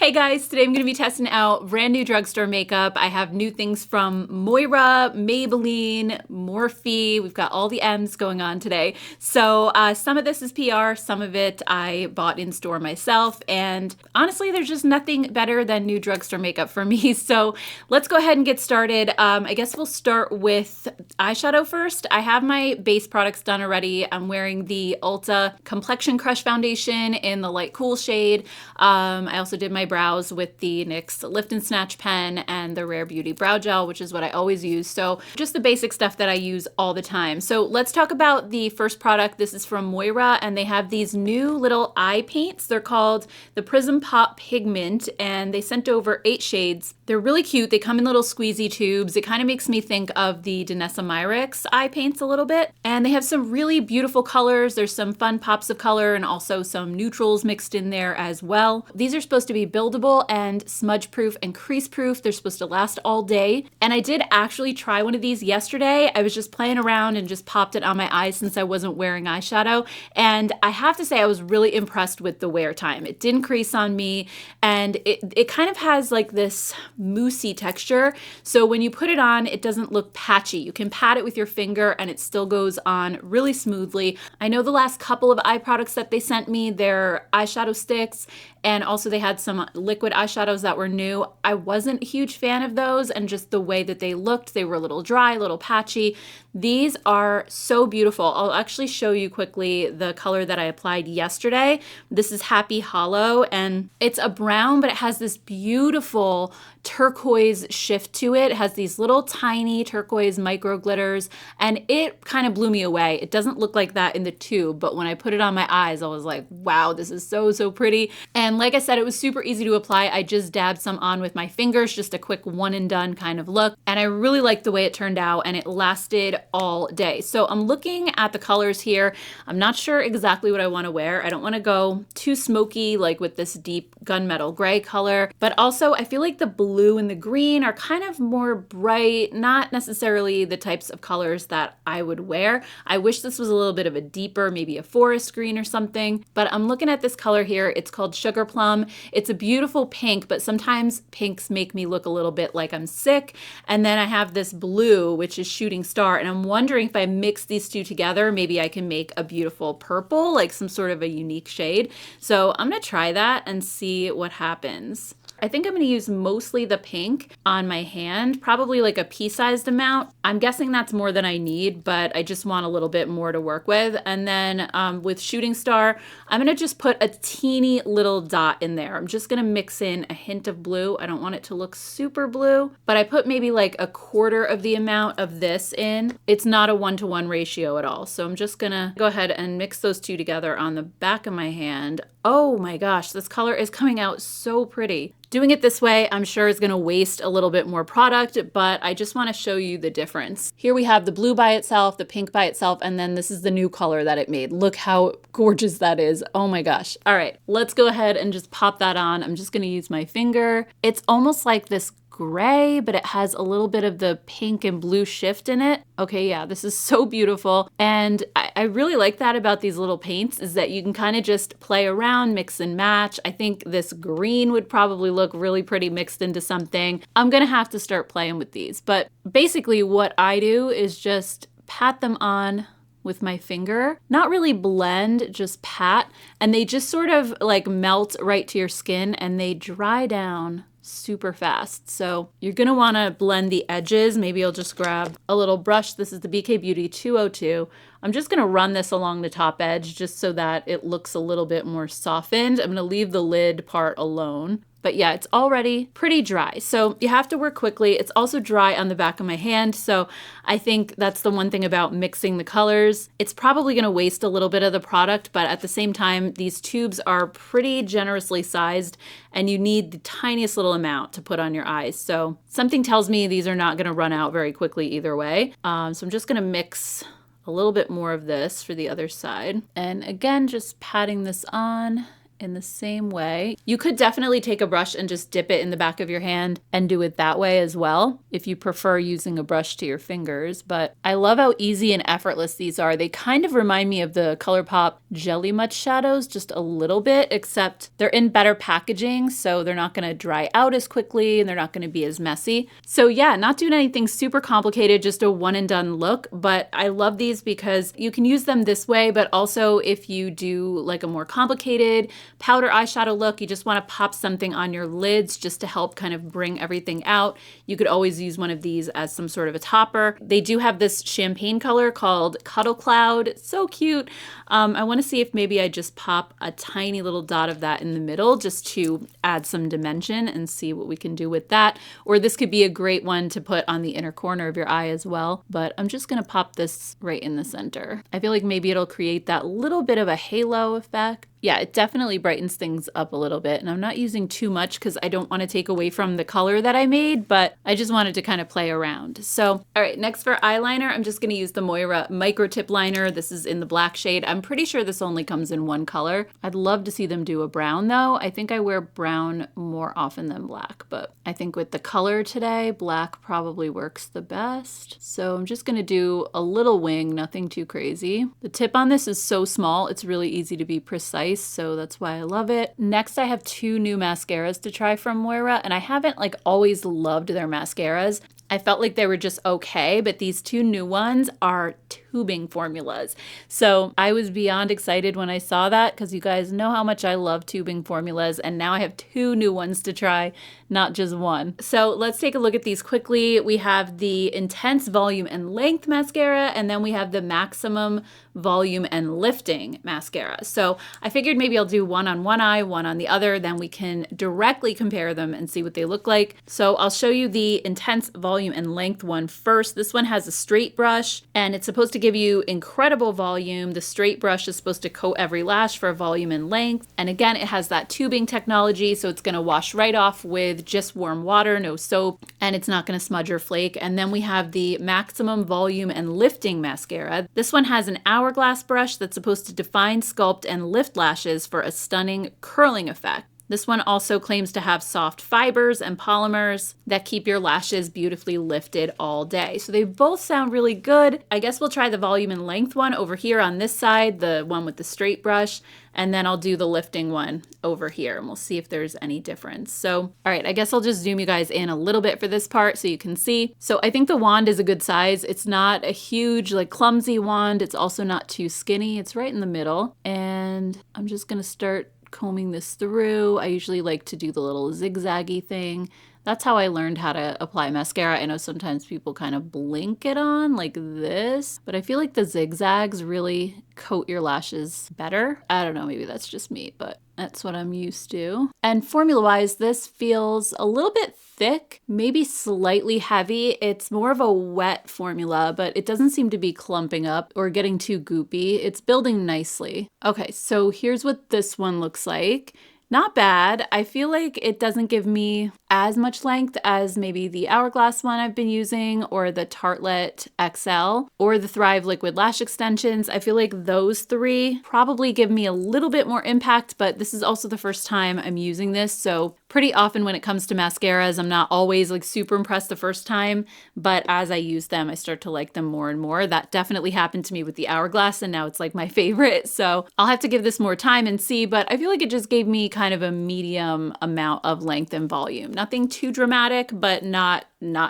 Hey guys, today I'm going to be testing out brand new drugstore makeup. I have new things from Moira, Maybelline, Morphe. We've got all the M's going on today. So some of this is PR, some of it I bought in store myself. And honestly, there's just nothing better than new drugstore makeup for me. So let's go ahead and get started. I guess we'll start with eyeshadow first. I have my base products done already. I'm wearing the Ulta Complexion Crush Foundation in the light cool shade. I also did my brows with the NYX Lift and Snatch pen and the Rare Beauty Brow Gel, which is what I always use. So just the basic stuff that I use all the time. So let's talk about the first product. This is from Moira, and they have these new little eye paints. They're called the Prism Pop Pigment, and they sent over 8 shades. They're really cute. They come in little squeezy tubes. It kind of makes me think of the Danessa Myricks eye paints a little bit. And they have some really beautiful colors. There's some fun pops of color and also some neutrals mixed in there as well. These are supposed to be buildable and smudge proof and crease proof. They're supposed to last all day. And I did actually try one of these yesterday. I was just playing around and just popped it on my eyes since I wasn't wearing eyeshadow. And I have to say I was really impressed with the wear time. It didn't crease on me, and it kind of has like this moussey texture. So when you put it on, it doesn't look patchy. You can pat it with your finger and it still goes on really smoothly. I know the last couple of eye products that they sent me, they're eyeshadow sticks, and also they had some liquid eyeshadows that were new. I wasn't a huge fan of those, and just the way that they looked, they were a little dry, a little patchy. These are so beautiful. I'll actually show you quickly the color that I applied yesterday. This is Happy Hollow, and it's a brown, but it has this beautiful turquoise shift to it. It has these little tiny turquoise micro glitters, and it kind of blew me away. It doesn't look like that in the tube, but when I put it on my eyes, I was like, wow, this is so, so pretty. And like I said, it was super easy to apply. I just dabbed some on with my fingers, just a quick one and done kind of look. And I really liked the way it turned out, and it lasted all day. So I'm looking at the colors here. I'm not sure exactly what I want to wear. I don't want to go too smoky, like with this deep gunmetal gray color, but also I feel like the blue and the green are kind of more bright, not necessarily the types of colors that I would wear. I wish this was a little bit of a deeper, maybe a forest green or something, but I'm looking at this color here. It's called Sugar Plum. It's a beautiful pink, but sometimes pinks make me look a little bit like I'm sick. And then I have this blue, which is Shooting Star, and I'm wondering if I mix these two together, maybe I can make a beautiful purple, like some sort of a unique shade. So I'm gonna try that and see what happens. I think I'm going to use mostly the pink on my hand, probably like a pea-sized amount. I'm guessing that's more than I need, but I just want a little bit more to work with. And then with Shooting Star, I'm going to just put a teeny little dot in there. I'm just going to mix in a hint of blue. I don't want it to look super blue, but I put maybe like a quarter of the amount of this in. It's not a 1-to-1 ratio at all. So I'm just going to go ahead and mix those two together on the back of my hand. Oh my gosh, this color is coming out so pretty. Doing it this way, I'm sure is going to waste a little bit more product, but I just want to show you the difference. Here we have the blue by itself, the pink by itself, and then this is the new color that it made. Look how gorgeous that is. Oh my gosh. All right, let's go ahead and just pop that on. I'm just going to use my finger. It's almost like this gray, but it has a little bit of the pink and blue shift in it. Okay, yeah, this is so beautiful. And I really like that about these little paints, is that you can kind of just play around, mix and match. I think this green would probably look really pretty mixed into something. I'm gonna have to start playing with these. But basically what I do is just pat them on with my finger, not really blend, just pat, and they just sort of like melt right to your skin and they dry down super fast. So you're gonna wanna blend the edges. Maybe I'll just grab a little brush. This is the BK Beauty 202. I'm just gonna run this along the top edge just so that it looks a little bit more softened. I'm gonna leave the lid part alone. But yeah, it's already pretty dry. So you have to work quickly. It's also dry on the back of my hand. So I think that's the one thing about mixing the colors. It's probably gonna waste a little bit of the product, but at the same time, these tubes are pretty generously sized and you need the tiniest little amount to put on your eyes. So something tells me these are not gonna run out very quickly either way. So I'm just gonna mix a little bit more of this for the other side. And again, just patting this on in the same way. You could definitely take a brush and just dip it in the back of your hand and do it that way as well, if you prefer using a brush to your fingers. But I love how easy and effortless these are. They kind of remind me of the ColourPop Jelly Much shadows just a little bit, except they're in better packaging, so they're not going to dry out as quickly and they're not going to be as messy. So yeah, not doing anything super complicated, just a one and done look. But I love these because you can use them this way, but also if you do like a more complicated powder eyeshadow look, you just want to pop something on your lids just to help kind of bring everything out. You could always use one of these as some sort of a topper. They do have this champagne color called Cuddle Cloud. It's so cute. I want to see if maybe I just pop a tiny little dot of that in the middle just to add some dimension and see what we can do with that. Or this could be a great one to put on the inner corner of your eye as well. But I'm just going to pop this right in the center. I feel like maybe it'll create that little bit of a halo effect. Yeah, it definitely brightens things up a little bit, and I'm not using too much because I don't want to take away from the color that I made, but I just wanted to kind of play around. So, all right, next for eyeliner, I'm just going to use the Moira Micro Tip Liner. This is in the black shade. I'm pretty sure this only comes in one color. I'd love to see them do a brown though. I think I wear brown more often than black, but I think with the color today, black probably works the best. So I'm just going to do a little wing, nothing too crazy. The tip on this is so small, it's really easy to be precise. So that's why I love it. Next, I have two new mascaras to try from Moira, and I haven't like always loved their mascaras. I felt like they were just okay, but these two new ones are tubing formulas. So I was beyond excited when I saw that because you guys know how much I love tubing formulas, and now I have two new ones to try, not just one. So let's take a look at these quickly. We have the Intense Volume and Length Mascara, and then we have the Maximum Volume and Lifting Mascara. So I figured maybe I'll do one on one eye, one on the other, then we can directly compare them and see what they look like. So I'll show you the Intense Volume and Length one first. This one has a straight brush, and it's supposed to give you incredible volume. The straight brush is supposed to coat every lash for volume and length. And again, it has that tubing technology, so it's going to wash right off with just warm water, no soap, and it's not going to smudge or flake. And then we have the Maximum Volume and Lifting Mascara. This one has an hourglass brush that's supposed to define, sculpt, and lift lashes for a stunning curling effect. This one also claims to have soft fibers and polymers that keep your lashes beautifully lifted all day. So they both sound really good. I guess we'll try the volume and length one over here on this side, the one with the straight brush, and then I'll do the lifting one over here and we'll see if there's any difference. So, all right, I guess I'll just zoom you guys in a little bit for this part so you can see. So I think the wand is a good size. It's not a huge, like clumsy wand. It's also not too skinny. It's right in the middle. And I'm just gonna start combing this through. I usually like to do the little zigzaggy thing. That's how I learned how to apply mascara. I know sometimes people kind of blink it on like this, but I feel like the zigzags really coat your lashes better. I don't know, maybe that's just me, but that's what I'm used to. And formula-wise, this feels a little bit thick, maybe slightly heavy. It's more of a wet formula, but it doesn't seem to be clumping up or getting too goopy. It's building nicely. Okay, so here's what this one looks like. Not bad. I feel like it doesn't give me as much length as maybe the Hourglass one I've been using, or the Tartelette XL, or the Thrive Liquid Lash Extensions. I feel like those three probably give me a little bit more impact, but this is also the first time I'm using this. So pretty often when it comes to mascaras, I'm not always like super impressed the first time, but as I use them, I start to like them more and more. That definitely happened to me with the Hourglass, and now it's like my favorite. So I'll have to give this more time and see, but I feel like it just gave me kind of a medium amount of length and volume. Nothing too dramatic, but not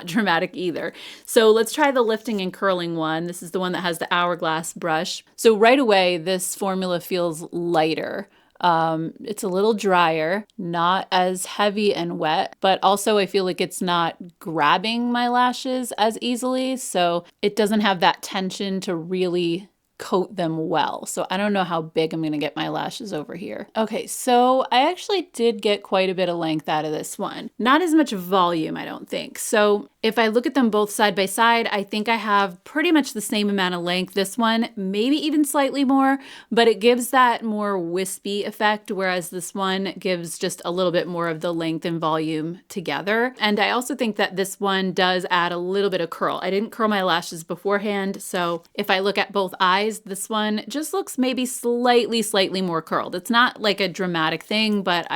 dramatic either. So let's try the lifting and curling one. This is the one that has the Hourglass brush. So right away, this formula feels lighter. It's a little drier, not as heavy and wet, but also I feel like it's not grabbing my lashes as easily. So it doesn't have that tension to really coat them well. So I don't know how big I'm gonna get my lashes over here. Okay, so I actually did get quite a bit of length out of this one. Not as much volume, I don't think. So If I look at them both side by side, I think I have pretty much the same amount of length. This one, maybe even slightly more, but it gives that more wispy effect, whereas this one gives just a little bit more of the length and volume together. And I also think that this one does add a little bit of curl. I didn't curl my lashes beforehand, so if I look at both eyes, this one just looks maybe slightly more curled. It's not like a dramatic thing, but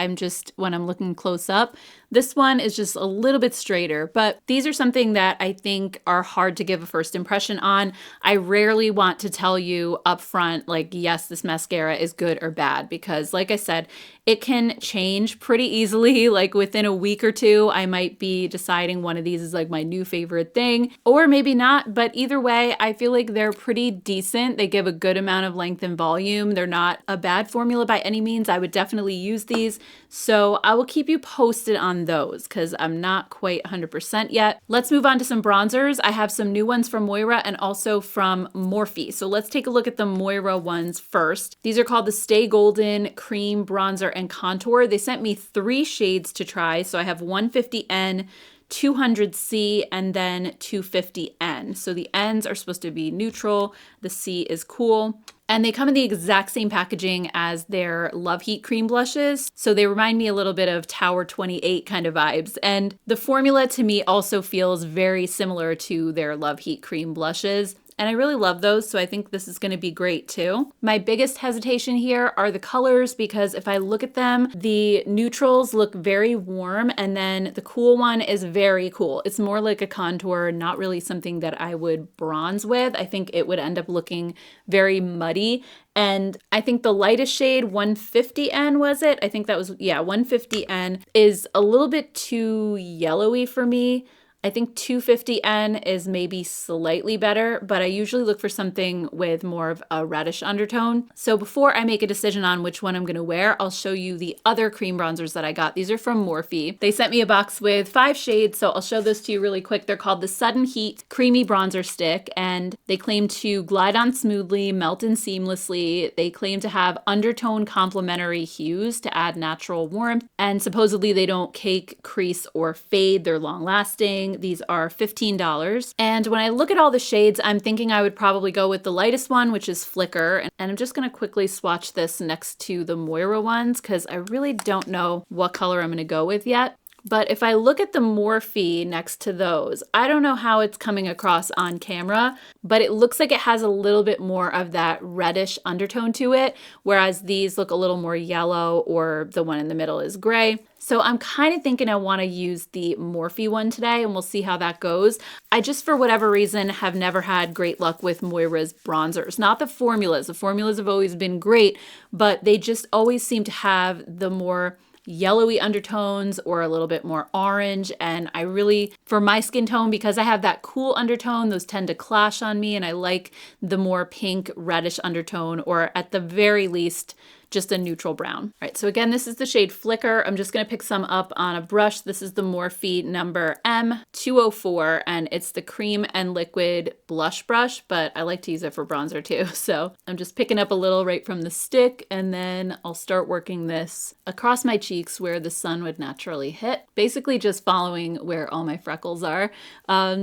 when I'm looking close up, this one is just a little bit straighter, but these are something that I think are hard to give a first impression on. I rarely want to tell you up front, like, yes, this mascara is good or bad, because like I said, it can change pretty easily. Like within a week or two, I might be deciding one of these is like my new favorite thing, or maybe not. But either way, I feel like they're pretty decent. They give a good amount of length and volume. They're not a bad formula by any means. I would definitely use these. So I will keep you posted on those because I'm not quite 100% yet. Let's move on to some bronzers. I have some new ones from Moira and also from Morphe. So let's take a look at the Moira ones first. These are called the Stay Golden Cream Bronzer and Contour. They sent me 3 shades to try. So I have 150N, 200C, and then 250N. So the N's are supposed to be neutral. The C is cool. And they come in the exact same packaging as their Love Heat cream blushes. So they remind me a little bit of Tower 28 kind of vibes. And the formula to me also feels very similar to their Love Heat cream blushes. And I really love those, so I think this is going to be great too. My biggest hesitation here are the colors, because if I look at them, the neutrals look very warm and then the cool one is very cool. It's more like a contour, not really something that I would bronze with. I think it would end up looking very muddy. And I think the lightest shade, 150N was it? I think that was, yeah, 150N is a little bit too yellowy for me. I think 250N is maybe slightly better, but I usually look for something with more of a reddish undertone. So before I make a decision on which one I'm going to wear, I'll show you the other cream bronzers that I got. These are from Morphe. They sent me a box with 5 shades, so I'll show this to you really quick. They're called the Sudden Heat Creamy Bronzer Stick, and they claim to glide on smoothly, melt in seamlessly. They claim to have undertone complementary hues to add natural warmth, and supposedly they don't cake, crease, or fade. They're long lasting. These are $15. And when I look at all the shades, I'm thinking I would probably go with the lightest one, which is Flicker. And I'm just going to quickly swatch this next to the Moira ones because I really don't know what color I'm going to go with yet. But if I look at the Morphe next to those, I don't know how it's coming across on camera, but it looks like it has a little bit more of that reddish undertone to it, whereas these look a little more yellow, or the one in the middle is gray. So I'm kind of thinking I want to use the Morphe one today, and we'll see how that goes. I just, for whatever reason, have never had great luck with Moira's bronzers. Not the formulas. The formulas have always been great, but they just always seem to have the more yellowy undertones or a little bit more orange. And I really, for my skin tone, because I have that cool undertone, those tend to clash on me. And I like the more pink reddish undertone, or at the very least, just a neutral brown. All right, so again, this is the shade Flicker. I'm just gonna pick some up on a brush. This is the Morphe number M204, and it's the cream and liquid blush brush, but I like to use it for bronzer too. So I'm just picking up a little right from the stick, and then I'll start working this across my cheeks where the sun would naturally hit, basically just following where all my freckles are.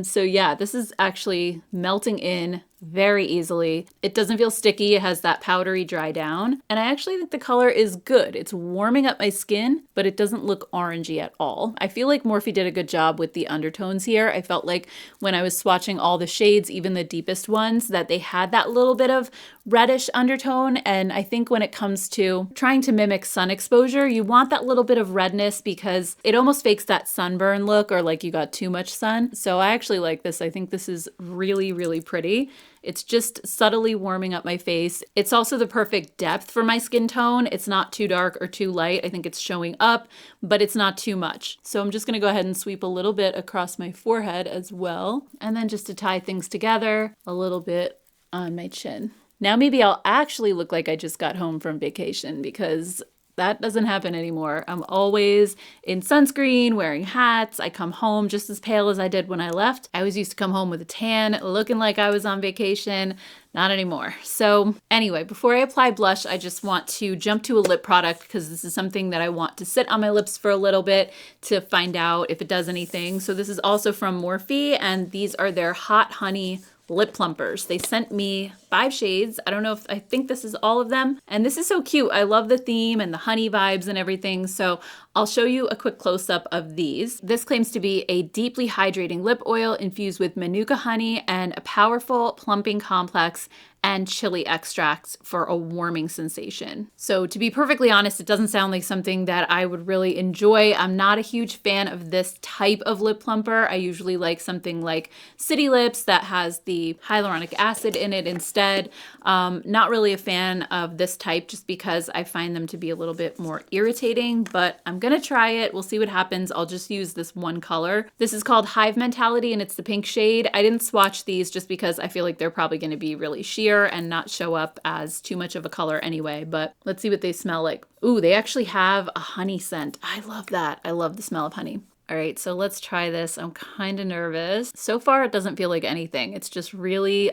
So yeah, this is actually melting in very easily. It doesn't feel sticky. It has that powdery dry down. And I actually think the color is good. It's warming up my skin, but it doesn't look orangey at all. I feel like Morphe did a good job with the undertones here. I felt like when I was swatching all the shades, even the deepest ones, that they had that little bit of reddish undertone. And I think when it comes to trying to mimic sun exposure, you want that little bit of redness because it almost fakes that sunburn look, or like you got too much sun. So I actually like this. I think this is really, really pretty. It's just subtly warming up my face. It's also the perfect depth for my skin tone. It's not too dark or too light. I think it's showing up, but it's not too much. So I'm just gonna go ahead and sweep a little bit across my forehead as well. And then just to tie things together, a little bit on my chin. Now maybe I'll actually look like I just got home from vacation, because that doesn't happen anymore. I'm always in sunscreen, wearing hats. I come home just as pale as I did when I left. I always used to come home with a tan, looking like I was on vacation. Not anymore. So anyway, before I apply blush, I just want to jump to a lip product because this is something that I want to sit on my lips for a little bit to find out if it does anything. So this is also from Morphe, and these are their Hot Honey lip plumpers. They sent me 5 shades. I think this is all of them. And this is so cute. I love the theme and the honey vibes and everything. So I'll show you a quick close-up of these. This claims to be a deeply hydrating lip oil infused with manuka honey and a powerful plumping complex and chili extracts for a warming sensation. So to be perfectly honest, it doesn't sound like something that I would really enjoy. I'm not a huge fan of this type of lip plumper. I usually like something like City Lips that has the hyaluronic acid in it instead. Not really a fan of this type just because I find them to be a little bit more irritating, but I'm gonna try it. We'll see what happens. I'll just use this one color. This is called Hive Mentality and it's the pink shade. I didn't swatch these just because I feel like they're probably gonna be really sheer and not show up as too much of a color anyway, but let's see what they smell like. Ooh, they actually have a honey scent. I love that. I love the smell of honey. All right, so let's try this. I'm kind of nervous. So far, it doesn't feel like anything. It's just really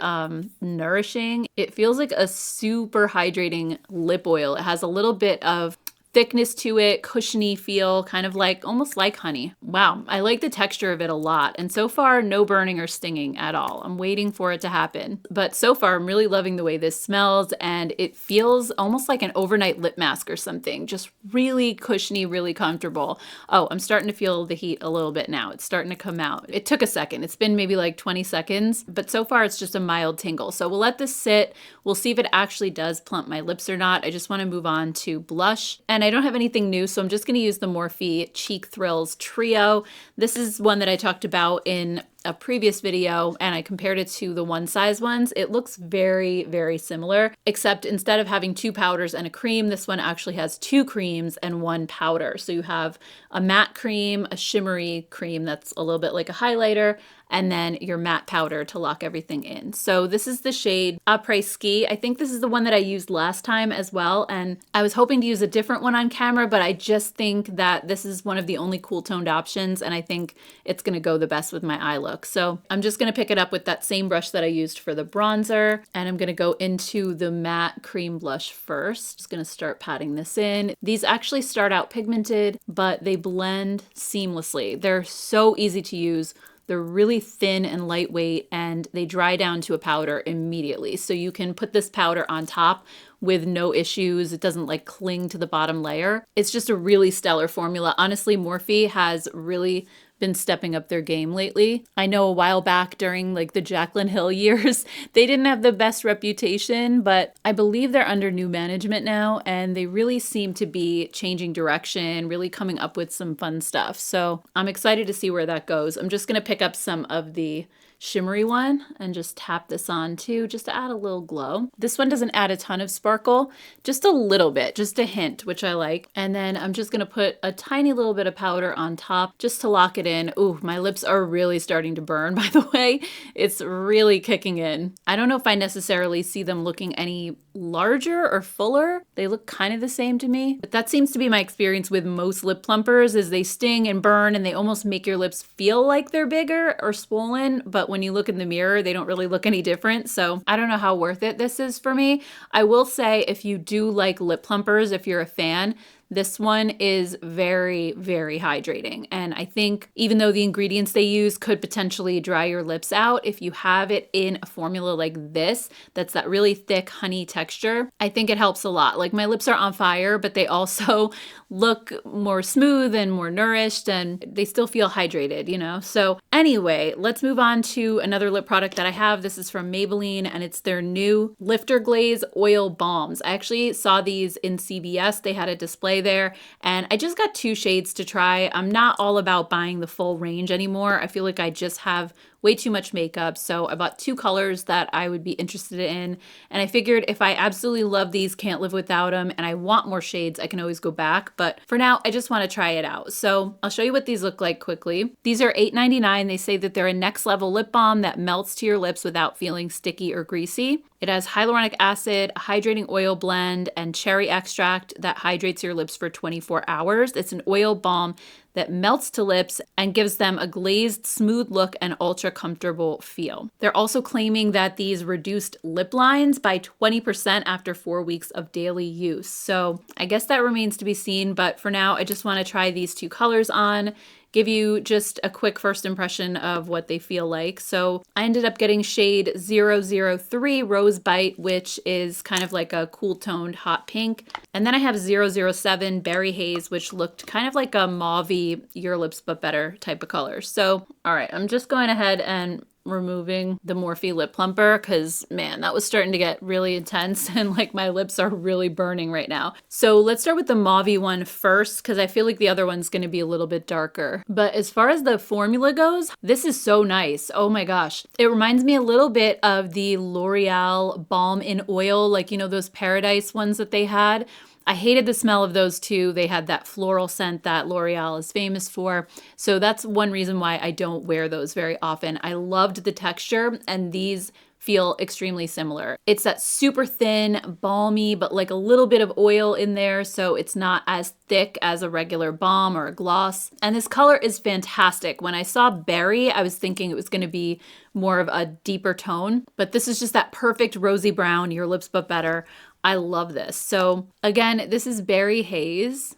nourishing. It feels like a super hydrating lip oil. It has a little bit of thickness to it, cushiony feel, kind of like almost like honey. Wow, I like the texture of it a lot. And so far, no burning or stinging at all. I'm waiting for it to happen. But so far, I'm really loving the way this smells and it feels almost like an overnight lip mask or something. Just really cushiony, really comfortable. Oh, I'm starting to feel the heat a little bit now. It's starting to come out. It took a second. It's been maybe like 20 seconds, but so far it's just a mild tingle. So we'll let this sit. We'll see if it actually does plump my lips or not. I just want to move on to blush. And I don't have anything new, so I'm just going to use the Morphe Cheek Thrills Trio. This is one that I talked about in a previous video and I compared it to the one size ones. It looks very, very similar, except instead of having 2 powders and a cream, this one actually has 2 creams and 1 powder. So you have a matte cream, a shimmery cream that's a little bit like a highlighter, and then your matte powder to lock everything in. So this is the shade Après Ski. I think this is the one that I used last time as well, and I was hoping to use a different one on camera, but I just think that this is one of the only cool toned options, and I think it's gonna go the best with my eye look. So I'm just gonna pick it up with that same brush that I used for the bronzer, and I'm gonna go into the matte cream blush first. Just gonna start patting this in. These actually start out pigmented, but they blend seamlessly. They're so easy to use. They're really thin and lightweight and they dry down to a powder immediately. So you can put this powder on top with no issues. It doesn't like cling to the bottom layer. It's just a really stellar formula. Honestly, Morphe has really been stepping up their game lately. I know a while back during like the Jaclyn Hill years, they didn't have the best reputation, but I believe they're under new management now and they really seem to be changing direction, really coming up with some fun stuff. So I'm excited to see where that goes. I'm just gonna pick up some of the shimmery one and just tap this on too, just to add a little glow. This one doesn't add a ton of sparkle, just a little bit, just a hint, which I like. And then I'm just gonna put a tiny little bit of powder on top just to lock it in. Ooh, my lips are really starting to burn, by the way. It's really kicking in. I don't know if I necessarily see them looking any larger or fuller. They look kind of the same to me, but that seems to be my experience with most lip plumpers is they sting and burn and they almost make your lips feel like they're bigger or swollen, but when you look in the mirror, they don't really look any different. So I don't know how worth it this is for me. I will say if you do like lip plumpers, if you're a fan, this one is very, very hydrating. And I think even though the ingredients they use could potentially dry your lips out, if you have it in a formula like this, that's that really thick honey texture, I think it helps a lot. Like my lips are on fire, but they also look more smooth and more nourished and they still feel hydrated, you know? So anyway, let's move on to another lip product that I have. This is from Maybelline and it's their new Lifter Glaze Oil Balms. I actually saw these in CVS. They had a display there and I just got 2 shades to try. I'm not all about buying the full range anymore. I feel like I just have way too much makeup. So I bought 2 colors that I would be interested in. And I figured if I absolutely love these, can't live without them, and I want more shades, I can always go back. But for now, I just want to try it out. So I'll show you what these look like quickly. These are $8.99. They say that they're a next level lip balm that melts to your lips without feeling sticky or greasy. It has hyaluronic acid, a hydrating oil blend, and cherry extract that hydrates your lips for 24 hours. It's an oil balm that melts to lips and gives them a glazed, smooth look and ultra comfortable feel. They're also claiming that these reduced lip lines by 20% after 4 weeks of daily use. So I guess that remains to be seen, but for now, I just want to try these two colors on, give you just a quick first impression of what they feel like. So I ended up getting shade 003 Rose Bite, which is kind of like a cool toned hot pink. And then I have 007 Berry Haze, which looked kind of like a mauvey Your Lips But Better type of color. So, all right, I'm just going ahead and removing the Morphe lip plumper because, man, that was starting to get really intense and like my lips are really burning right now. So let's start with the mauvey one first because I feel like the other one's going to be a little bit darker. But as far as the formula goes, this is so nice. Oh my gosh. It reminds me a little bit of the L'Oreal Balm in Oil, like, you know, those Paradise ones that they had. I hated the smell of those too. They had that floral scent that L'Oreal is famous for. So that's one reason why I don't wear those very often. I loved the texture and these feel extremely similar. It's that super thin, balmy, but like a little bit of oil in there. So it's not as thick as a regular balm or a gloss. And this color is fantastic. When I saw berry, I was thinking it was going to be more of a deeper tone, but this is just that perfect rosy brown, Your Lips But Better. I love this. So again, this is Berry Haze.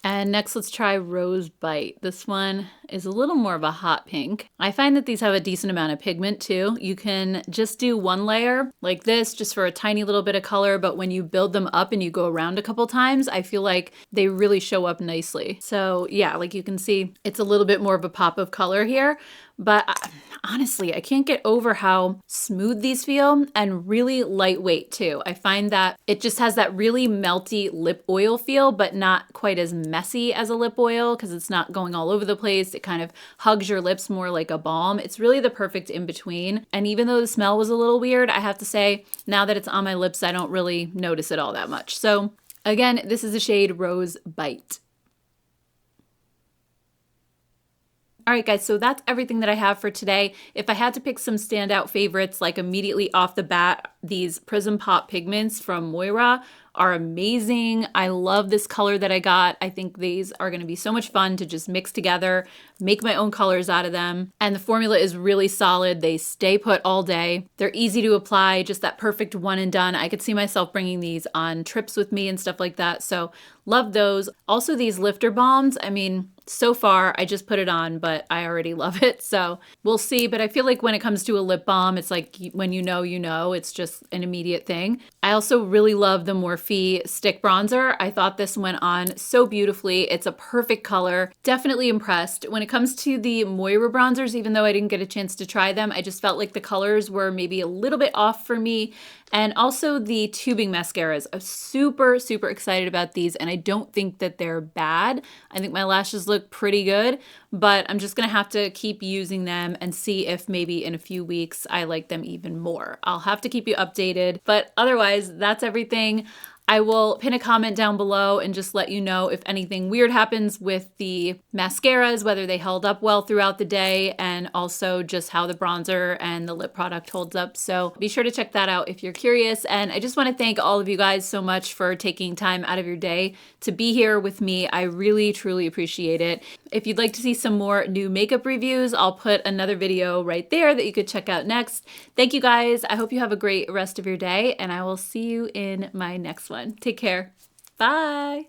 And next, let's try Rose Bite. This one is a little more of a hot pink. I find that these have a decent amount of pigment too. You can just do one layer like this just for a tiny little bit of color, but when you build them up and you go around a couple times, I feel like they really show up nicely. So yeah, like you can see, it's a little bit more of a pop of color here. But honestly, I can't get over how smooth these feel and really lightweight too. I find that it just has that really melty lip oil feel, but not quite as messy as a lip oil because it's not going all over the place. It kind of hugs your lips more like a balm. It's really the perfect in between. And even though the smell was a little weird, I have to say, now that it's on my lips, I don't really notice it all that much. So again, this is the shade Rose Bite. All right, guys, so that's everything that I have for today. If I had to pick some standout favorites, like immediately off the bat, these Prism Pop pigments from Moira are amazing. I love this color that I got. I think these are going to be so much fun to just mix together, make my own colors out of them. And the formula is really solid. They stay put all day. They're easy to apply, just that perfect one and done. I could see myself bringing these on trips with me and stuff like that. So love those. Also these Lifter Balms. I mean, so far, I just put it on, but I already love it. So we'll see. But I feel like when it comes to a lip balm, it's like when you know, it's just an immediate thing. I also really love the Morphe Stick Bronzer. I thought this went on so beautifully. It's a perfect color. Definitely impressed. When it comes to the Moira bronzers, even though I didn't get a chance to try them, I just felt like the colors were maybe a little bit off for me. And also the tubing mascaras. I'm super, super excited about these, and I don't think that they're bad. I think my lashes look pretty good, but I'm just gonna have to keep using them and see if maybe in a few weeks I like them even more. I'll have to keep you updated, but otherwise, that's everything. I will pin a comment down below and just let you know if anything weird happens with the mascaras, whether they held up well throughout the day, and also just how the bronzer and the lip product holds up. So be sure to check that out if you're curious. And I just want to thank all of you guys so much for taking time out of your day to be here with me. I really, truly appreciate it. If you'd like to see some more new makeup reviews, I'll put another video right there that you could check out next. Thank you guys. I hope you have a great rest of your day, and I will see you in my next one. Take care. Bye.